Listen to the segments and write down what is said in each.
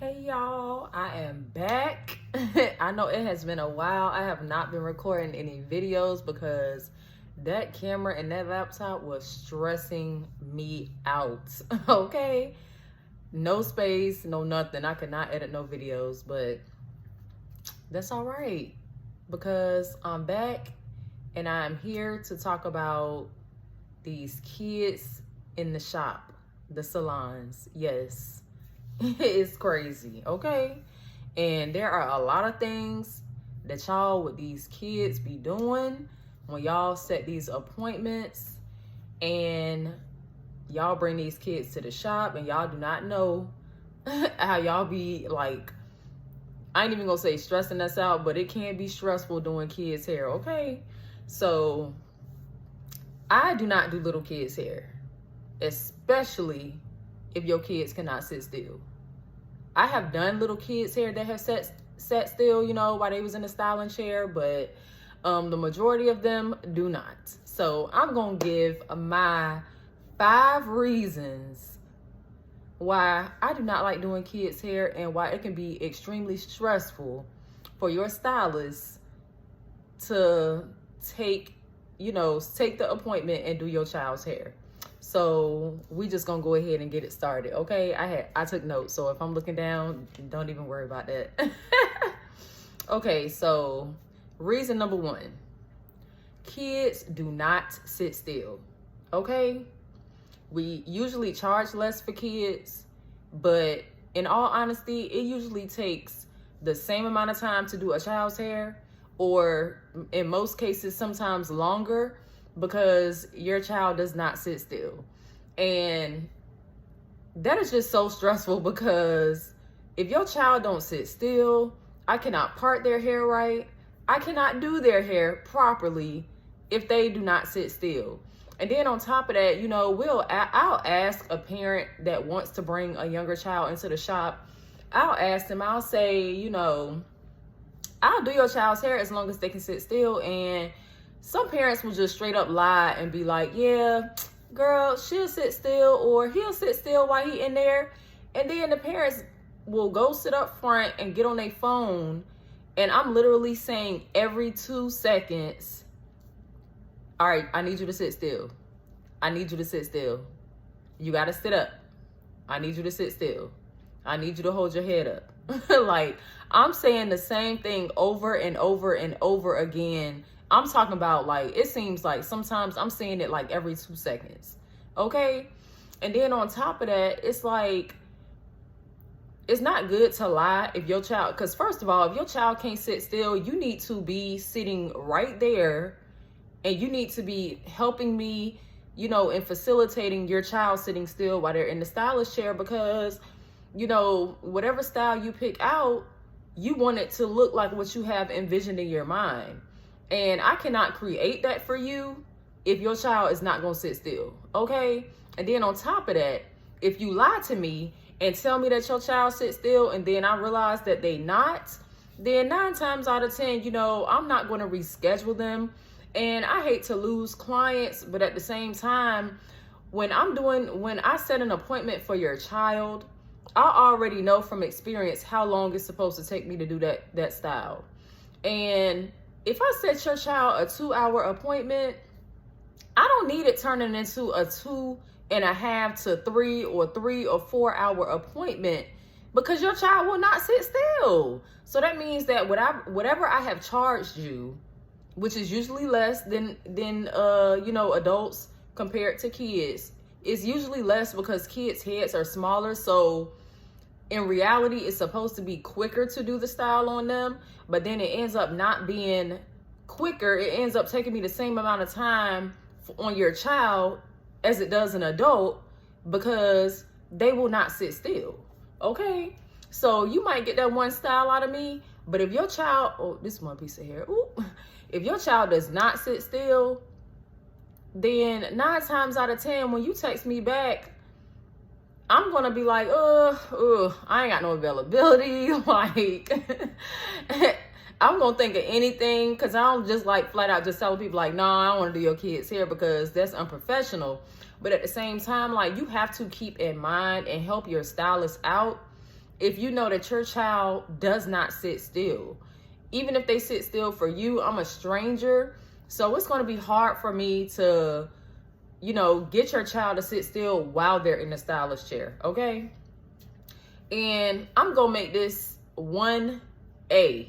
Hey y'all, I am back. I know it has been a while. I have not been recording any videos because that camera and that laptop was stressing me out. Okay? No space, no nothing. I could not edit no videos, but that's all right because I'm back and I'm here to talk about these kids in the shop, the salons. Yes. It's crazy, okay? And there are a lot of things that y'all with these kids be doing when y'all set these appointments and y'all bring these kids to the shop and y'all do not know how y'all be like, I ain't even gonna say stressing us out, but it can be stressful doing kids' hair, okay? So I do not do little kids' hair, especially if your kids cannot sit still. I have done little kids' hair that have sat still, you know, while they was in the styling chair, but the majority of them do not. So I'm gonna give my 5 reasons why I do not like doing kids' hair and why it can be extremely stressful for your stylist to take the appointment and do your child's hair. So we just gonna go ahead and get it started, okay? I took notes, so if I'm looking down, don't even worry about that. Okay, so reason number 1, kids do not sit still, okay? We usually charge less for kids, but in all honesty, it usually takes the same amount of time to do a child's hair, or in most cases, sometimes longer, because your child does not sit still. And that is just so stressful because if your child don't sit still, I cannot part their hair right. I cannot do their hair properly if they do not sit still. And then on top of that, you know, I'll ask a parent that wants to bring a younger child into the shop. I'll ask them, I'll say, you know, I'll do your child's hair as long as they can sit still. And some parents will just straight up lie and be like, yeah, girl, she'll sit still, or he'll sit still while he in there. And then the parents will go sit up front and get on their phone. And I'm literally saying every 2 seconds, all right, I need you to sit still. I need you to sit still. You got to sit up. I need you to sit still. I need you to hold your head up. Like, I'm saying the same thing over and over and over again. I'm talking about, like, it seems like sometimes I'm saying it like every 2 seconds. Okay? And then on top of that, it's like, it's not good to lie if your child, because first of all, if your child can't sit still, you need to be sitting right there and you need to be helping me, you know, and facilitating your child sitting still while they're in the stylist chair, because, you know, whatever style you pick out, you want it to look like what you have envisioned in your mind. And I cannot create that for you if your child is not going to sit still, okay? And then on top of that, if you lie to me and tell me that your child sits still and then I realize that they not, then 9 times out of 10, you know, I'm not going to reschedule them. And I hate to lose clients, but at the same time, when I set an appointment for your child, I already know from experience how long it's supposed to take me to do that style. And if I set your child a 2-hour appointment, I don't need it turning into a 2.5 to 3 or 3 or 4 hour appointment, because your child will not sit still. So that means that whatever I have charged you, which is usually less than you know, adults compared to kids, is usually less because kids' heads are smaller. So in reality, it's supposed to be quicker to do the style on them, but then it ends up not being quicker. It ends up taking me the same amount of time on your child as it does an adult, because they will not sit still, okay? So you might get that one style out of me, but if your child, oh, this one piece of hair, ooh, if your child does not sit still, then 9 times out of 10, when you text me back, I'm gonna be like, I ain't got no availability. Like, I'm gonna think of anything, because I don't just like flat out just tell people like, no, I don't want to do your kids hair because that's unprofessional. But at the same time, like, you have to keep in mind and help your stylist out if you know that your child does not sit still. Even if they sit still for you, I'm a stranger, so it's going to be hard for me to, get your child to sit still while they're in the stylist chair, okay? And I'm going to make this 1A,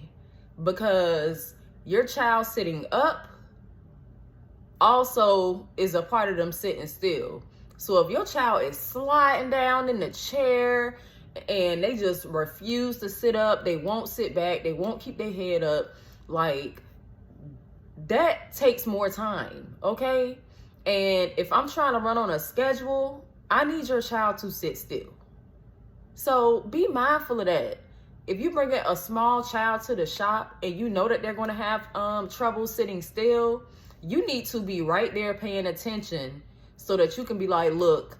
because your child sitting up also is a part of them sitting still. So if your child is sliding down in the chair and they just refuse to sit up, they won't sit back, they won't keep their head up, like, that takes more time, okay? And if I'm trying to run on a schedule, I need your child to sit still. So be mindful of that. If you bring a small child to the shop and you know that they're going to have trouble sitting still, you need to be right there paying attention so that you can be like, look,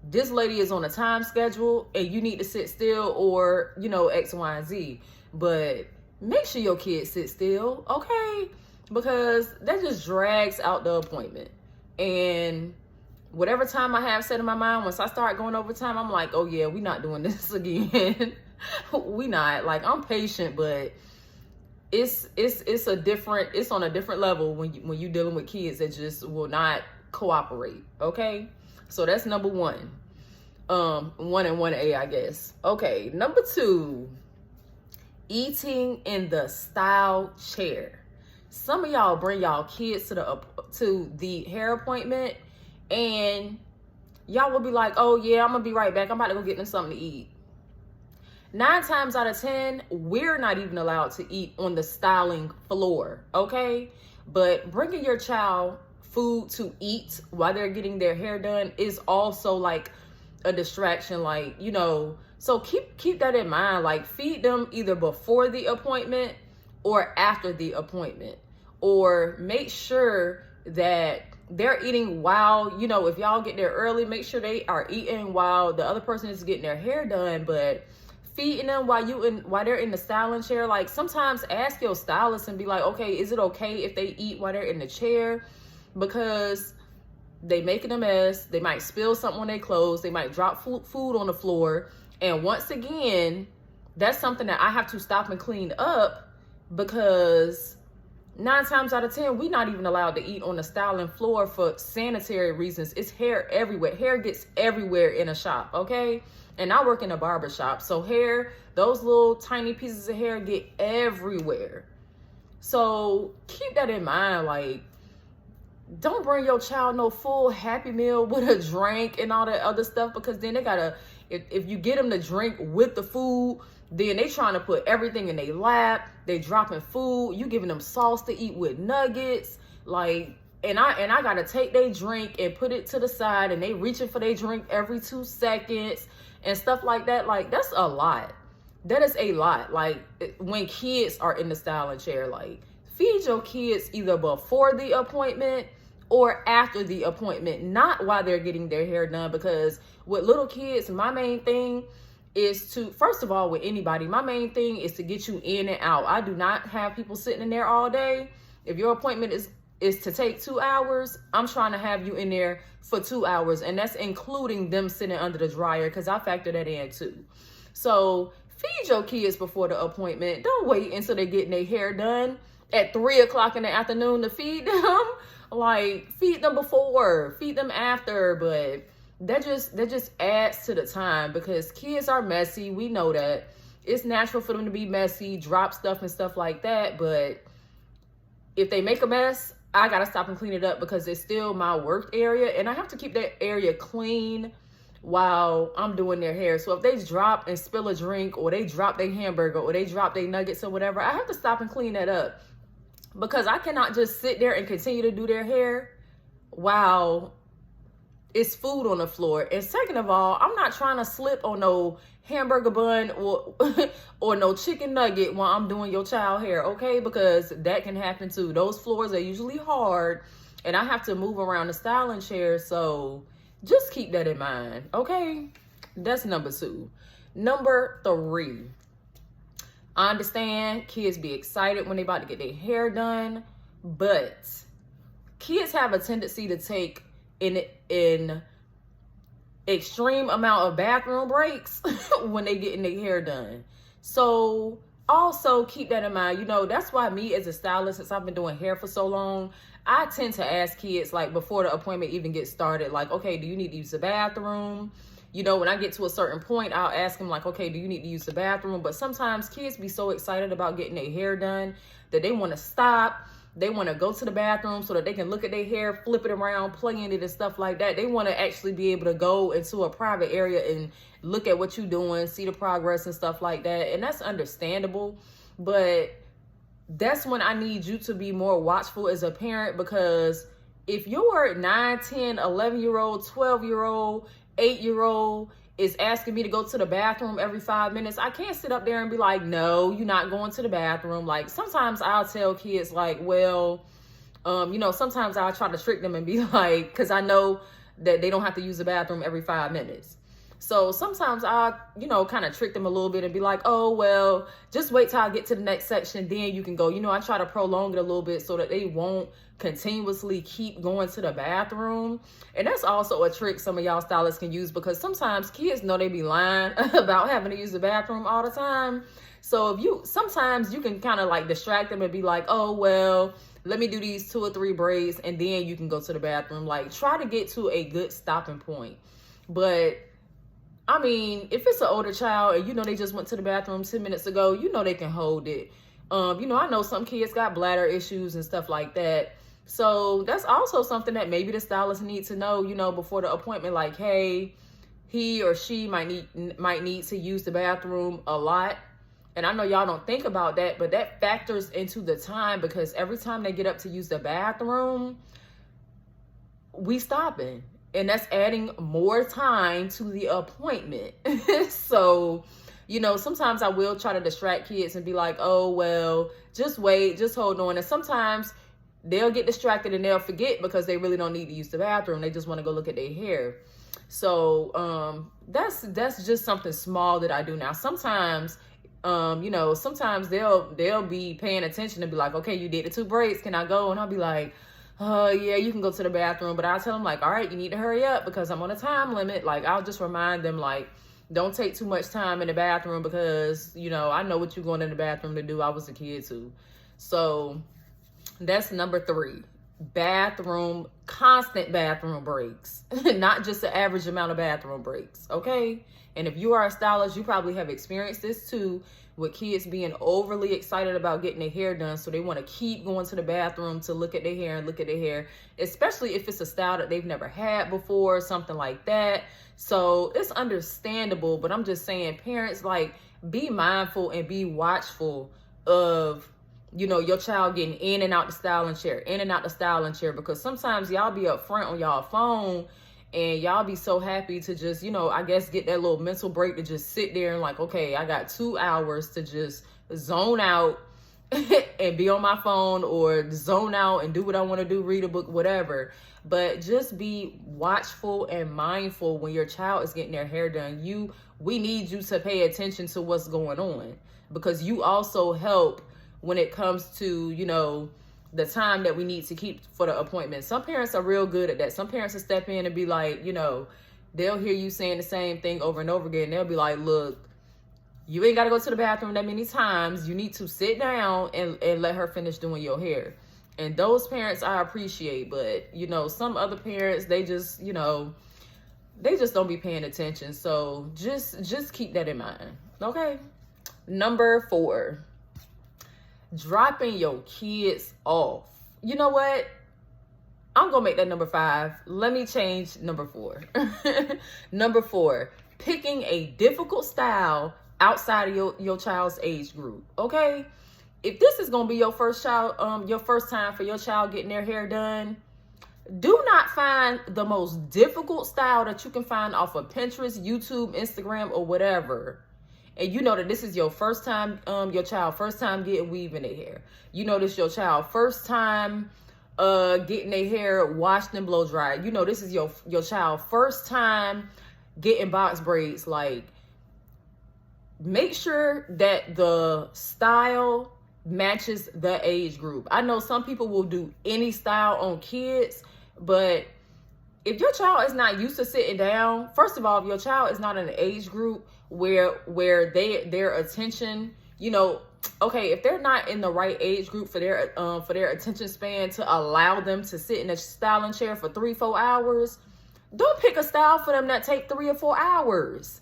this lady is on a time schedule and you need to sit still, or, X, Y, and Z. But make sure your kids sit still, okay? Because that just drags out the appointment. And whatever time I have set in my mind, once I start going over time, I'm like, oh yeah, we're not doing this again. We not. Like, I'm patient, but it's on a different level when you dealing with kids that just will not cooperate, okay? So that's number 1. 1 and 1A, I guess. Okay, number 2, eating in the style chair. Some of y'all bring y'all kids to the hair appointment and y'all will be like, oh yeah, I'm gonna be right back, I'm about to go get them something to eat. 9 times out of 10, we're not even allowed to eat on the styling floor, okay? But bringing your child food to eat while they're getting their hair done is also like a distraction, like, so keep that in mind. Like, feed them either before the appointment or after the appointment, or make sure that they're eating while, if y'all get there early, make sure they are eating while the other person is getting their hair done. But feeding them while they're in the styling chair, like, sometimes ask your stylist and be like, okay, is it okay if they eat while they're in the chair? Because they making a mess, they might spill something on their clothes, they might drop food on the floor. And once again, that's something that I have to stop and clean up, because 9 times out of 10, we're not even allowed to eat on the styling floor for sanitary reasons. It's hair everywhere. Hair gets everywhere in a shop, okay? And I work in a barber shop, so hair, those little tiny pieces of hair get everywhere. So keep that in mind. Like, don't bring your child no full Happy Meal with a drink and all that other stuff, because then they gotta, if you get them to drink with the food, then they trying to put everything in their lap, they dropping food, you giving them sauce to eat with nuggets, like, and I gotta take their drink and put it to the side, and they reaching for their drink every 2 seconds and stuff like that. Like, that's a lot. That is a lot. Like, when kids are in the styling chair, like, feed your kids either before the appointment or after the appointment, not while they're getting their hair done. Because with little kids, my main thing is to, first of all, with anybody, my main thing is to get you in and out. I do not have people sitting in there all day. If your appointment is to take 2 hours, I'm trying to have you in there for 2 hours. And that's including them sitting under the dryer, because I factor that in too. So feed your kids before the appointment. Don't wait until they're getting their hair done at 3 o'clock in the afternoon to feed them. Like, feed them before, feed them after. But that just adds to the time, because kids are messy. We know that. It's natural for them to be messy, drop stuff and stuff like that. But if they make a mess, I gotta stop and clean it up, because it's still my work area and I have to keep that area clean while I'm doing their hair. So if they drop and spill a drink, or they drop their hamburger, or they drop their nuggets or whatever, I have to stop and clean that up, because I cannot just sit there and continue to do their hair while it's food on the floor. And second of all, I'm not trying to slip on no hamburger bun or no chicken nugget while I'm doing your child hair, okay? Because that can happen too. Those floors are usually hard and I have to move around the styling chair. So just keep that in mind, okay? That's number 2. Number 3. I understand kids be excited when they about to get their hair done, but kids have a tendency to take in extreme amount of bathroom breaks when they getting their hair done. So also keep that in mind. You know, that's why me as a stylist, since I've been doing hair for so long, I tend to ask kids, like, before the appointment even gets started, like, okay, do you need to use the bathroom? You know, when I get to a certain point, I'll ask them, like, okay, do you need to use the bathroom? But sometimes kids be so excited about getting their hair done that they want to stop. They want to go to the bathroom so that they can look at their hair, flip it around, play in it and stuff like that. They want to actually be able to go into a private area and look at what you're doing, see the progress and stuff like that. And that's understandable. But that's when I need you to be more watchful as a parent, because if your 9, 10, 11-year-old, 12-year-old, 8-year-old is asking me to go to the bathroom every 5 minutes, I can't sit up there and be like, no, you're not going to the bathroom. Like, sometimes I'll tell kids, like, well, you know, sometimes I'll try to trick them and be like, because I know that they don't have to use the bathroom every 5 minutes. So sometimes I, you know, kind of trick them a little bit and be like, oh, well, just wait till I get to the next section, then you can go. You know, I try to prolong it a little bit so that they won't continuously keep going to the bathroom. And that's also a trick some of y'all stylists can use, because sometimes kids know they be lying about having to use the bathroom all the time. So sometimes you can kind of like distract them and be like, oh, well, let me do these 2 or 3 braids and then you can go to the bathroom. Like, try to get to a good stopping point. But I mean, if it's an older child and you know they just went to the bathroom 10 minutes ago, you know they can hold it. You know, I know some kids got bladder issues and stuff like that. So that's also something that maybe the stylist needs to know, you know, before the appointment, like, hey, he or she might need to use the bathroom a lot. And I know y'all don't think about that, but that factors into the time, because every time they get up to use the bathroom, we stopping. And that's adding more time to the appointment. So, you know, sometimes I will try to distract kids and be like, oh, well, just wait, just hold on. And sometimes they'll get distracted and they'll forget because they really don't need to use the bathroom. They just want to go look at their hair. So that's just something small that I do now. Sometimes, you know, sometimes they'll be paying attention and be like, okay, you did the 2 braids. Can I go? And I'll be like, oh, yeah, you can go to the bathroom. But I'll tell them, like, all right, you need to hurry up because I'm on a time limit. Like, I'll just remind them, like, don't take too much time in the bathroom because, you know, I know what you're going in the bathroom to do. I was a kid too. So that's number 3. Constant bathroom breaks. Not just the average amount of bathroom breaks, okay? And if you are a stylist, you probably have experienced this too, with kids being overly excited about getting their hair done. So they want to keep going to the bathroom to look at their hair and look at their hair, especially if it's a style that they've never had before, something like that. So it's understandable, but I'm just saying, parents, like, be mindful and be watchful of, you know, your child getting in and out the styling chair, because sometimes y'all be up front on y'all phone and y'all be so happy to just, you know, I guess get that little mental break to just sit there and like, okay, I got 2 hours to just zone out and be on my phone, or zone out and do what I want to do, read a book, whatever. But just be watchful and mindful when your child is getting their hair done. We need you to pay attention to what's going on, because you also help when it comes to, you know, the time that we need to keep for the appointment. Some parents are real good at that. Some parents will step in and be like, you know, they'll hear you saying the same thing over and over again. They'll be like, look, you ain't got to go to the bathroom that many times. You need to sit down and let her finish doing your hair. And those parents I appreciate. But, you know, some other parents, they just, you know, they just don't be paying attention. So just keep that in mind. Okay. Number 4. Dropping your kids off. You know what? I'm going to make that number 5. Let me change number 4. Number 4, picking a difficult style outside of your child's age group. Okay? If this is going to be your first time for your child getting their hair done, do not find the most difficult style that you can find off of Pinterest, YouTube, Instagram, or whatever. And you know that this is your first time, your child first time getting weave in their hair. You know this your child first time getting their hair washed and blow dried. You know this is your child first time getting box braids. Like, make sure that the style matches the age group. I know some people will do any style on kids, but if your child is not used to sitting down, first of all, if your child is not in an age group where their attention, you know, okay, if they're not in the right age group for their attention span to allow them to sit in a styling chair for 3-4 hours, don't pick a style for them that take 3 or 4 hours.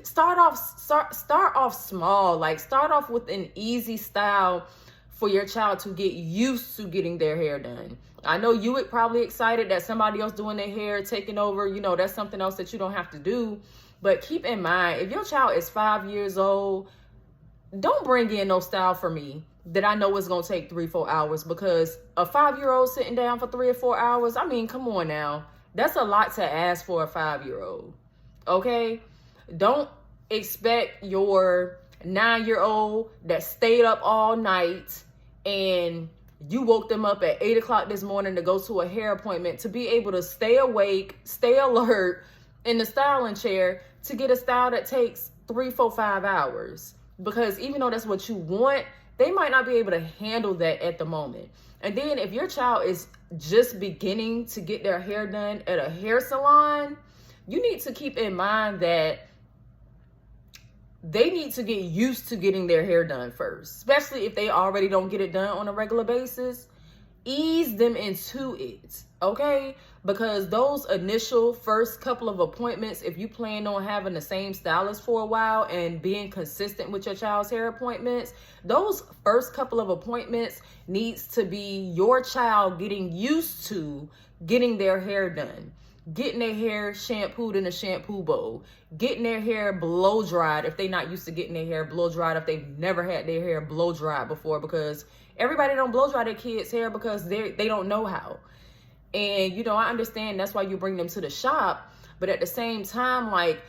Start off small. Like, start off with an easy style for your child to get used to getting their hair done. I know you would probably excited that somebody else doing their hair, taking over, you know, that's something else that you don't have to do. But keep in mind, if your child is 5 years old, don't bring in no style for me that I know is going to take 3-4 hours, because a 5-year-old sitting down for 3 or 4 hours, I mean, come on now. That's a lot to ask for a 5-year-old. Okay? Don't expect your 9-year-old that stayed up all night and you woke them up at 8 o'clock this morning to go to a hair appointment to be able to stay awake, stay alert in the styling chair to get a style that takes 3, 4, 5 hours. Because even though that's what you want, they might not be able to handle that at the moment. And then if your child is just beginning to get their hair done at a hair salon, you need to keep in mind that they need to get used to getting their hair done first, especially if they already don't get it done on a regular basis. Ease them into it, okay? Because those initial first couple of appointments, if you plan on having the same stylist for a while and being consistent with your child's hair appointments, those first couple of appointments needs to be your child getting used to getting their hair done, getting their hair shampooed in a shampoo bowl, getting their hair blow dried if they're not used to getting their hair blow dried, if they've never had their hair blow dried before, because everybody don't blow dry their kids' hair because they don't know how. And, you know, I understand that's why you bring them to the shop, but at the same time, like,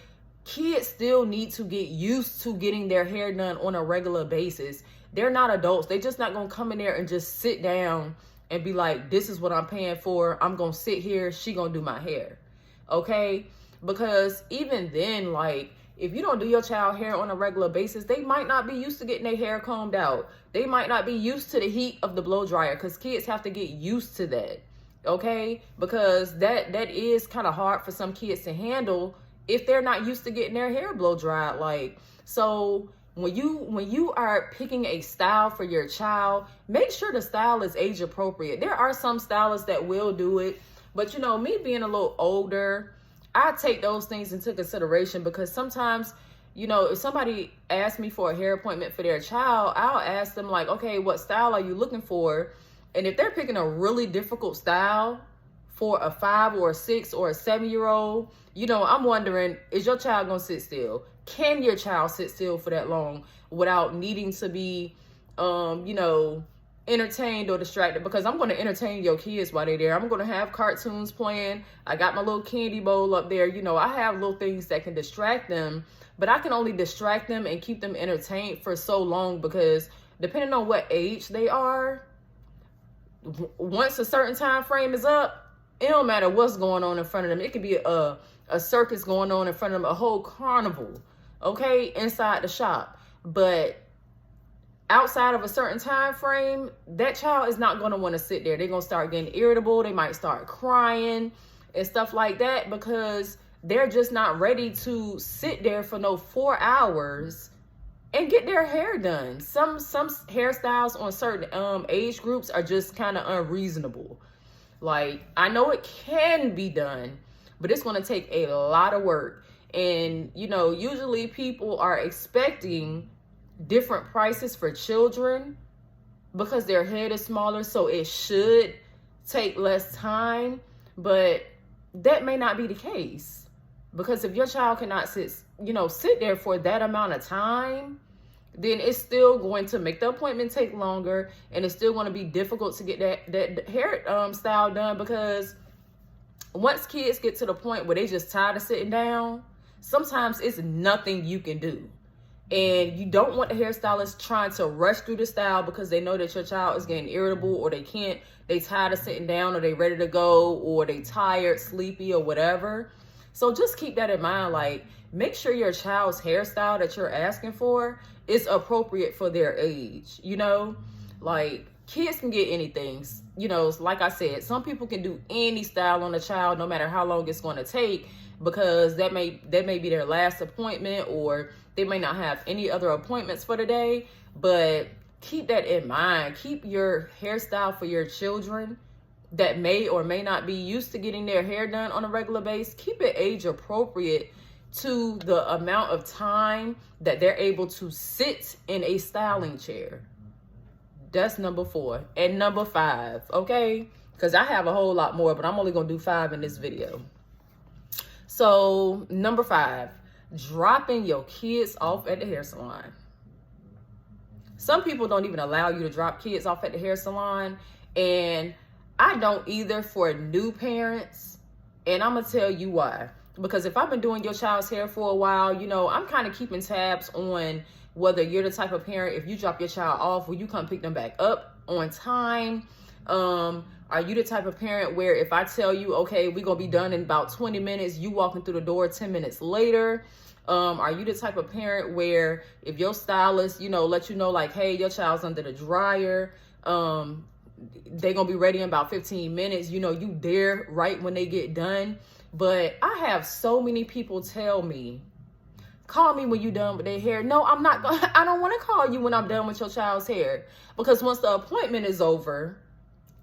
kids still need to get used to getting their hair done on a regular basis. They're not adults. They just not going to come in there and just sit down and be like, this is what I'm paying for. I'm going to sit here. She going to do my hair. Okay? Because even then, like, if you don't do your child hair on a regular basis, they might not be used to getting their hair combed out. They might not be used to the heat of the blow dryer, because kids have to get used to that. Okay? Because that is kind of hard for some kids to handle if they're not used to getting their hair blow dried. Like, so when you are picking a style for your child, make sure the style is age appropriate. There are some stylists that will do it, but you know, me being a little older, I take those things into consideration, because sometimes, you know, if somebody asks me for a hair appointment for their child, I'll ask them like, okay, what style are you looking for? And if they're picking a really difficult style for a 5 or a 6 or a 7-year-old, you know, I'm wondering, is your child going to sit still? Can your child sit still for that long without needing to be, you know, entertained or distracted? Because I'm going to entertain your kids while they're there. I'm going to have cartoons playing. I got my little candy bowl up there. You know, I have little things that can distract them, but I can only distract them and keep them entertained for so long, because depending on what age they are, once a certain time frame is up, it don't matter what's going on in front of them. It could be a circus going on in front of them, a whole carnival, okay, inside the shop. But outside of a certain time frame, that child is not going to want to sit there. They're going to start getting irritable. They might start crying and stuff like that, because they're just not ready to sit there for no 4 hours and get their hair done. Some hairstyles on certain age groups are just kind of unreasonable. Like, I know it can be done, but it's going to take a lot of work. And, you know, usually people are expecting different prices for children because their head is smaller, so it should take less time. But that may not be the case, because if your child cannot sit there for that amount of time, then it's still going to make the appointment take longer, and it's still going to be difficult to get that hair style done, because once kids get to the point where they just tired of sitting down, sometimes it's nothing you can do. And you don't want the hairstylist trying to rush through the style because they know that your child is getting irritable, or they tired of sitting down, or they ready to go, or they tired, sleepy, or whatever. So just keep that in mind. Like, make sure your child's hairstyle that you're asking for is appropriate for their age. You know, like, kids can get anything. You know, like I said, some people can do any style on a child, no matter how long it's going to take, because that may be their last appointment, or they may not have any other appointments for the day. But keep that in mind. Keep your hairstyle for your children that may or may not be used to getting their hair done on a regular basis. Keep it age appropriate to the amount of time that they're able to sit in a styling chair. That's number 4. And number 5, okay? Because I have a whole lot more, but I'm only going to do 5 in this video. So, number 5, dropping your kids off at the hair salon. Some people don't even allow you to drop kids off at the hair salon, and I don't either for new parents, and I'm going to tell you why. Because if I've been doing your child's hair for a while, you know, I'm kind of keeping tabs on whether you're the type of parent, if you drop your child off, will you come pick them back up on time? Are you the type of parent where if I tell you, okay, we're going to be done in about 20 minutes, you walking through the door 10 minutes later? Are you the type of parent where if your stylist, you know, let you know like, hey, your child's under the dryer, they're going to be ready in about 15 minutes, you know, you there right when they get done? But I have so many people tell me, call me when you're done with their hair. No, I'm not going to, I don't want to call you when I'm done with your child's hair, because once the appointment is over,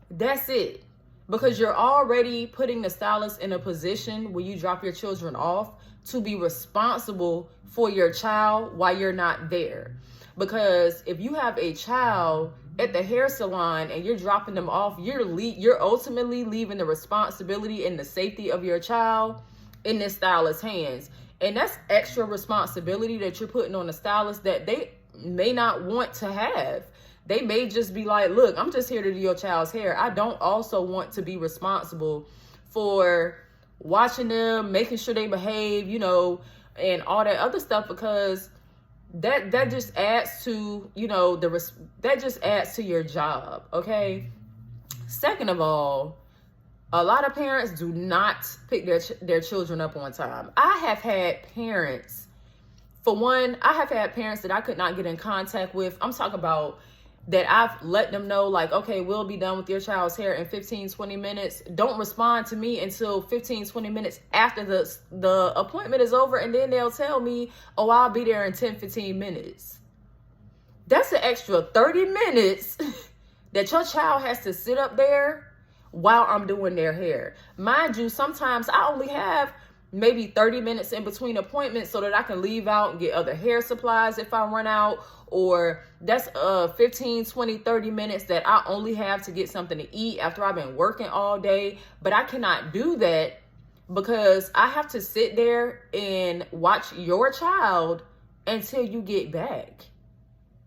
that's it. Because you're already putting the stylist in a position where you drop your children off to be responsible for your child while you're not there. Because if you have a child at the hair salon and you're dropping them off, you're ultimately leaving the responsibility and the safety of your child in this stylist's hands. And that's extra responsibility that you're putting on the stylist that they may not want to have. They may just be like, look, I'm just here to do your child's hair. I don't also want to be responsible for watching them, making sure they behave, you know, and all that other stuff, because that just adds to, you know, that just adds to your job, okay? Second of all, a lot of parents do not pick their children up on time. I have had parents, for one, I have had parents that I could not get in contact with. I'm talking about that I've let them know, like, okay, we'll be done with your child's hair in 15, 20 minutes. Don't respond to me until 15, 20 minutes after the appointment is over. And then they'll tell me, oh, I'll be there in 10, 15 minutes. That's an extra 30 minutes that your child has to sit up there while I'm doing their hair. Mind you, sometimes I only have maybe 30 minutes in between appointments so that I can leave out and get other hair supplies if I run out, or that's 15, 20, 30 minutes that I only have to get something to eat after I've been working all day. But I cannot do that because I have to sit there and watch your child until you get back.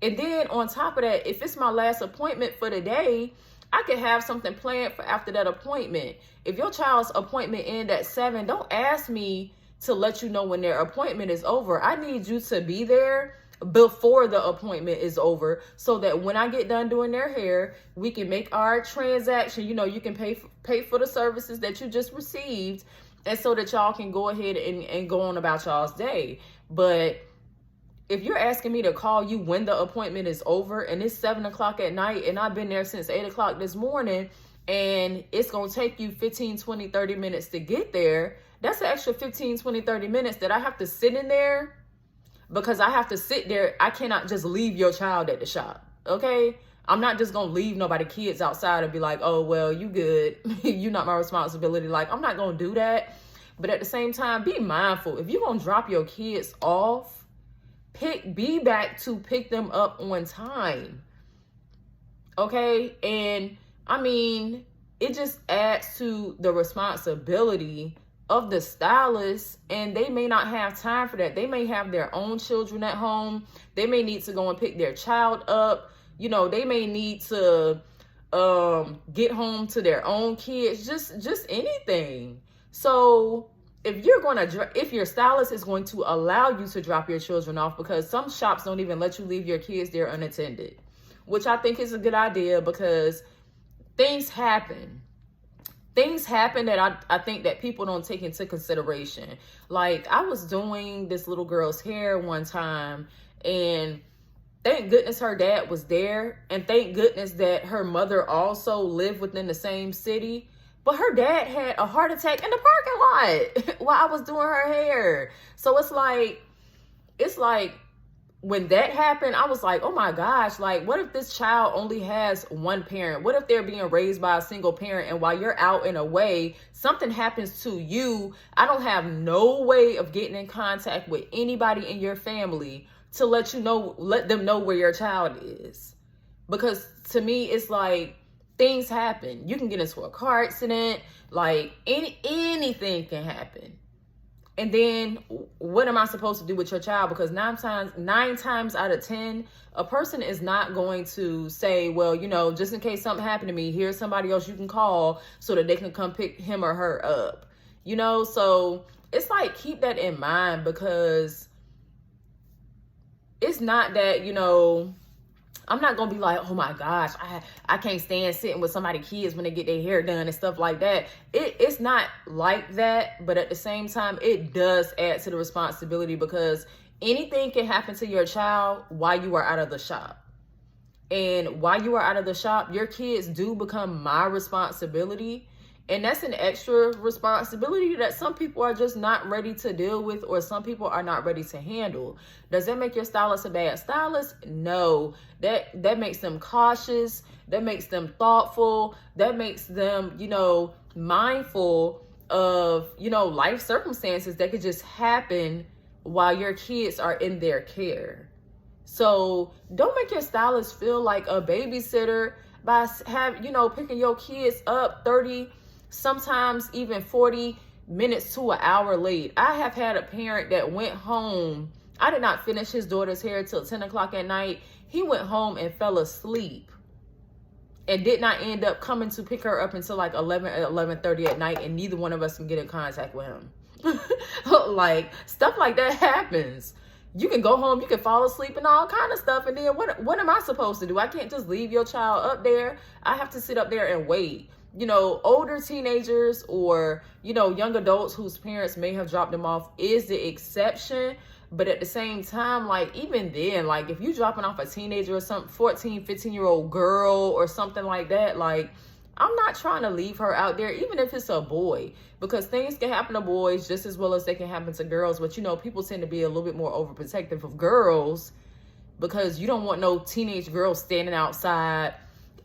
And then on top of that, if it's my last appointment for the day, I could have something planned for after that appointment. If your child's appointment ends at 7, don't ask me to let you know when their appointment is over. I need you to be there before the appointment is over so that when I get done doing their hair, we can make our transaction. You know, you can pay for the services that you just received, and so that y'all can go ahead and go on about y'all's day. But if you're asking me to call you when the appointment is over and it's 7 o'clock at night and I've been there since 8 o'clock this morning and it's going to take you 15, 20, 30 minutes to get there, that's an extra 15, 20, 30 minutes that I have to sit in there, because I have to sit there. I cannot just leave your child at the shop, okay? I'm not just going to leave nobody's kids outside and be like, oh, well, you good. You're not my responsibility. Like, I'm not going to do that. But at the same time, be mindful. If you're going to drop your kids off, be back to pick them up on time, okay? And I mean, it just adds to the responsibility of the stylist, and they may not have time for that. They may have their own children at home. They may need to go and pick their child up. You know, they may need to get home to their own kids, just anything. So if your stylist is going to allow you to drop your children off, because some shops don't even let you leave your kids there unattended, which I think is a good idea, because things happen. Things happen that I think that people don't take into consideration. Like, I was doing this little girl's hair one time, and thank goodness her dad was there, and thank goodness that her mother also lived within the same city. But her dad had a heart attack in the parking lot while I was doing her hair. So it's like when that happened, I was like, oh my gosh, like, what if this child only has one parent? What if they're being raised by a single parent, and while you're out and away, something happens to you? I don't have no way of getting in contact with anybody in your family to let them know where your child is. Because to me, it's like, things happen. You can get into a car accident, like anything can happen. And then what am I supposed to do with your child? Because nine times out of 10, a person is not going to say, well, you know, just in case something happened to me, here's somebody else you can call so that they can come pick him or her up. You know, so it's like, keep that in mind, because it's not that, you know, I'm not going to be like, oh my gosh, I can't stand sitting with somebody's kids when they get their hair done and stuff like that. It's not like that, but at the same time, it does add to the responsibility, because anything can happen to your child while you are out of the shop. And while you are out of the shop, your kids do become my responsibility. And that's an extra responsibility that some people are just not ready to deal with, or some people are not ready to handle. Does that make your stylist a bad stylist? No. That makes them cautious. That makes them thoughtful. That makes them, you know, mindful of, you know, life circumstances that could just happen while your kids are in their care. So don't make your stylist feel like a babysitter by picking your kids up 30, sometimes even 40 minutes to an hour late. I have had a parent that went home. I did not finish his daughter's hair till 10 o'clock at night. He went home and fell asleep and did not end up coming to pick her up until like 11:30 at night, and neither one of us can get in contact with him. Like, stuff like that happens. You can go home, you can fall asleep and all kind of stuff, and then what am I supposed to do? I can't just leave your child up there. I have to sit up there and wait. You know, older teenagers or, you know, young adults whose parents may have dropped them off is the exception. But at the same time, like, even then, like, if you dropping off a teenager or some 14, 15-year-old girl or something like that, like, I'm not trying to leave her out there, even if it's a boy, because things can happen to boys just as well as they can happen to girls. But, you know, people tend to be a little bit more overprotective of girls, because you don't want no teenage girls standing outside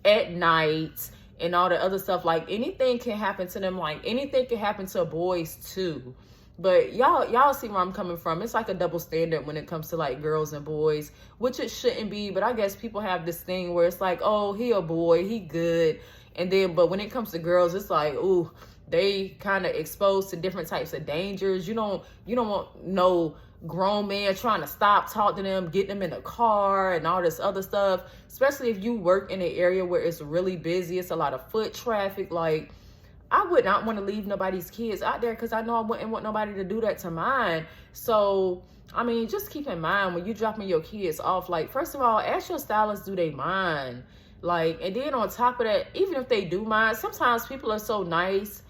at night and all the other stuff. Like, anything can happen to them. Like, anything can happen to boys too. But y'all see where I'm coming from. It's like a double standard when it comes to like girls and boys, which it shouldn't be. But I guess people have this thing where it's like, oh, he a boy, he good. And then, but when it comes to girls, it's like, ooh, they kind of exposed to different types of dangers. You don't want no grown man trying to talk to them, get them in the car and all this other stuff. Especially if you work in an area where it's really busy, it's a lot of foot traffic. Like, I would not want to leave nobody's kids out there, because I know I wouldn't want nobody to do that to mine. So, I mean, just keep in mind when you dropping your kids off, like, first of all, ask your stylist, do they mind? Like, and then on top of that, even if they do mind, sometimes people are so nice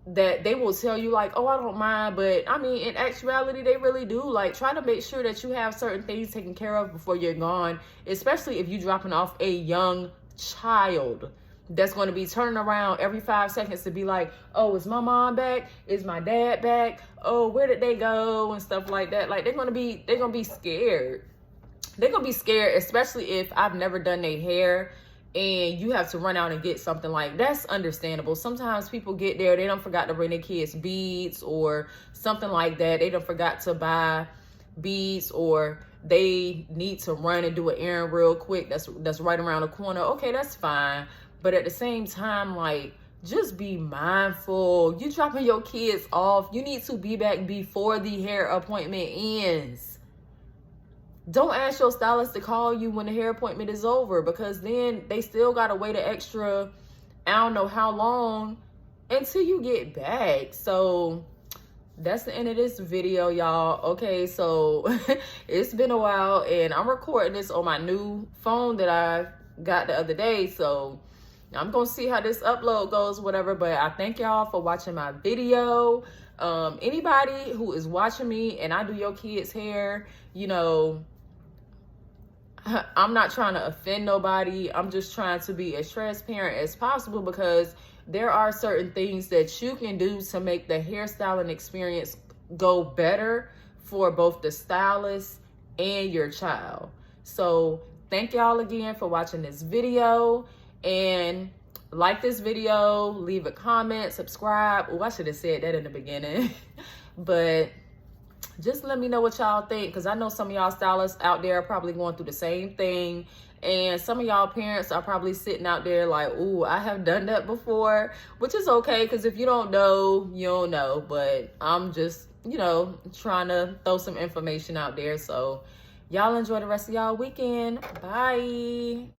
that they will tell you like, oh, I don't mind. But I mean, in actuality, they really do. Like, try to make sure that you have certain things taken care of before you're gone, especially if you're dropping off a young child that's going to be turning around every 5 seconds to be like, oh, is my mom back? Is my dad back? Oh, where did they go? And stuff like that. Like, they're going to be scared. They're going to be scared, especially if I've never done their hair and you have to run out and get something. Like, that's understandable. Sometimes people get there, they don't forgot to bring their kids beads or something like that. They don't forgot to buy beads, or they need to run and do an errand real quick that's right around the corner. Okay, that's fine. But at the same time, like, just be mindful. You dropping your kids off, you need to be back before the hair appointment ends. Don't ask your stylist to call you when the hair appointment is over, because then they still got to wait an extra, I don't know how long, until you get back. So that's the end of this video, y'all. Okay, so it's been a while, and I'm recording this on my new phone that I got the other day. So I'm gonna see how this upload goes, whatever. But I thank y'all for watching my video. Anybody who is watching me and I do your kids' hair, you know, I'm not trying to offend nobody. I'm just trying to be as transparent as possible, because there are certain things that you can do to make the hairstyling experience go better for both the stylist and your child. So thank y'all again for watching this video, and like this video, leave a comment, subscribe. Oh, I should have said that in the beginning. But just let me know what y'all think, because I know some of y'all stylists out there are probably going through the same thing. And some of y'all parents are probably sitting out there like, ooh, I have done that before, which is okay, because if you don't know, you don't know. But I'm just, you know, trying to throw some information out there. So y'all enjoy the rest of y'all weekend. Bye.